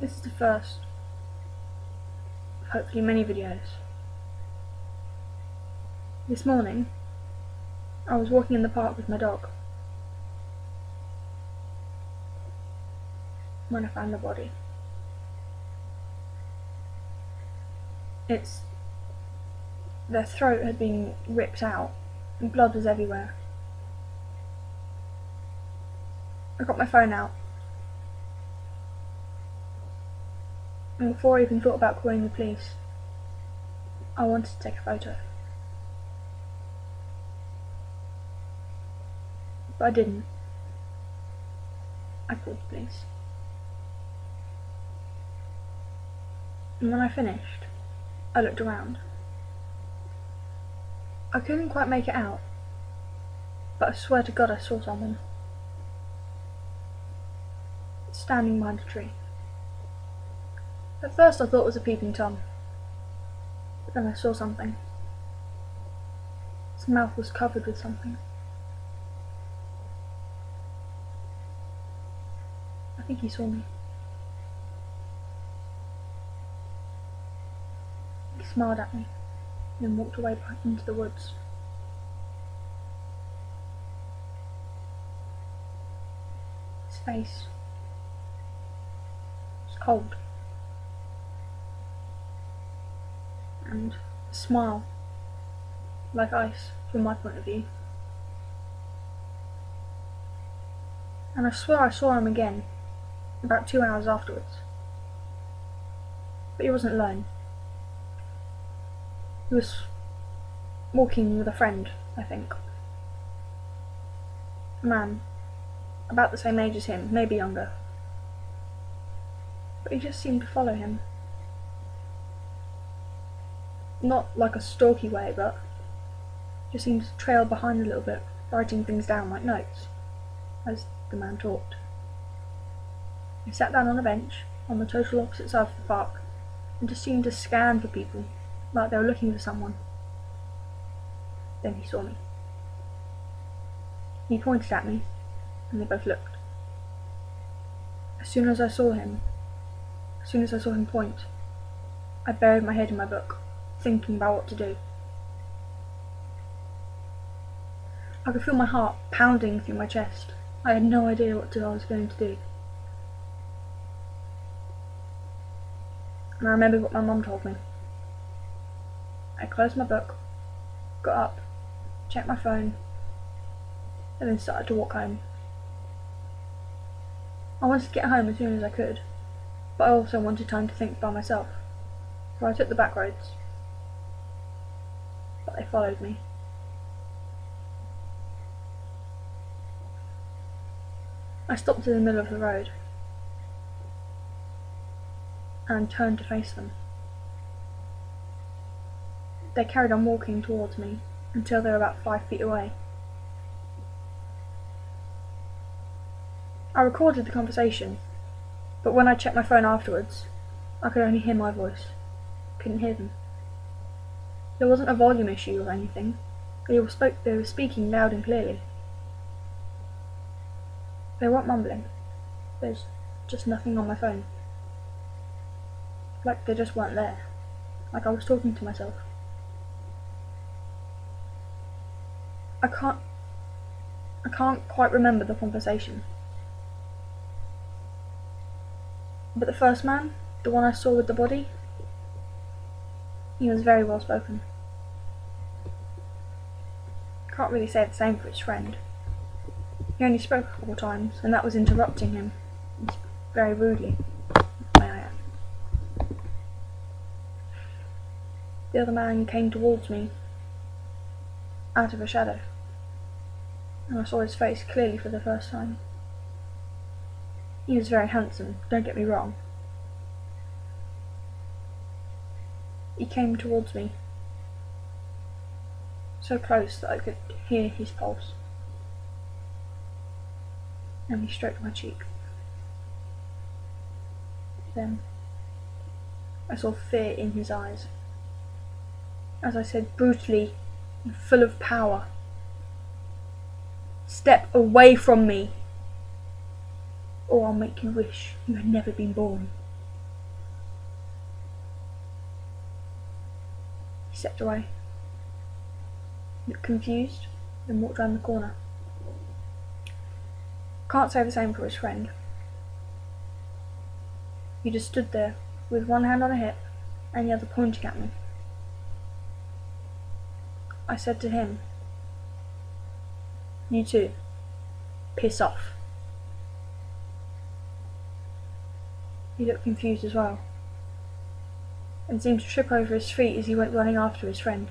This is the first of hopefully many videos. This morning, I was walking in the park with my dog when I found the body. Their throat had been ripped out and blood was everywhere. I got my phone out, and before I even thought about calling the police, I wanted to take a photo. But I didn't. I called the police. And when I finished, I looked around. I couldn't quite make it out, but I swear to God I saw someone standing behind a tree. At first I thought it was a peeping Tom, but then I saw something. His mouth was covered with something. I think he saw me. He smiled at me, and then walked away back into the woods. His face was cold, and a smile like ice from my point of view. And I swear I saw him again about 2 hours afterwards. But he wasn't alone. He was walking with a friend, I think. A man, about the same age as him, maybe younger. But he just seemed to follow him. Not like a stalky way, but just seemed to trail behind a little bit, writing things down like notes, as the man talked. He sat down on a bench on the total opposite side of the park and just seemed to scan for people, like they were looking for someone. Then he saw me. He pointed at me, and they both looked. As soon as I saw him point, I buried my head in my book, thinking about what to do. I could feel my heart pounding through my chest. I had no idea what I was going to do. And I remembered what my mum told me. I closed my book, got up, checked my phone, and then started to walk home. I wanted to get home as soon as I could, but I also wanted time to think by myself, so I took the back roads. But they followed me. I stopped in the middle of the road and turned to face them. They carried on walking towards me until they were about 5 feet away. I recorded the conversation, but when I checked my phone afterwards, I could only hear my voice. Couldn't hear them. There wasn't a volume issue or anything. They were speaking loud and clearly. They weren't mumbling. There's just nothing on my phone. Like they just weren't there. Like I was talking to myself. I can't quite remember the conversation. But the first man, the one I saw with the body, he was very well spoken. Can't really say the same for his friend. He only spoke a couple times, and that was interrupting him, very rudely, may I add. The other man came towards me, out of a shadow, and I saw his face clearly for the first time. He was very handsome, don't get me wrong. He came towards me, so close that I could hear his pulse, and he stroked my cheek. Then I saw fear in his eyes, as I said brutally and full of power, "Step away from me, or I'll make you wish you had never been born." stepped away, looked confused, then walked round the corner. Can't say the same for his friend. He just stood there, with one hand on a hip and the other pointing at me. I said to him, "You too, piss off." He looked confused as well, and seemed to trip over his feet as he went running after his friend.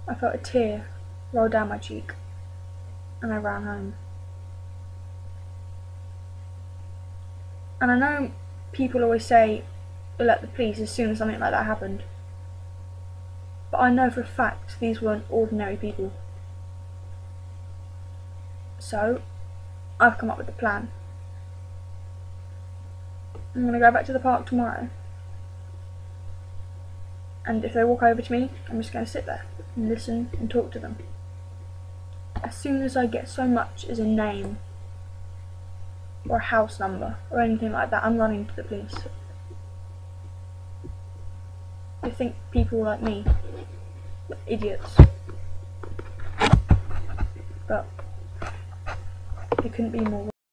I felt a tear roll down my cheek, and I ran home. And I know people always say, alert the police as soon as something like that happened. But I know for a fact these weren't ordinary people. So, I've come up with a plan. I'm going to go back to the park tomorrow. And if they walk over to me, I'm just going to sit there and listen and talk to them. As soon as I get so much as a name or a house number or anything like that, I'm running to the police. They think people like me are idiots. But they couldn't be more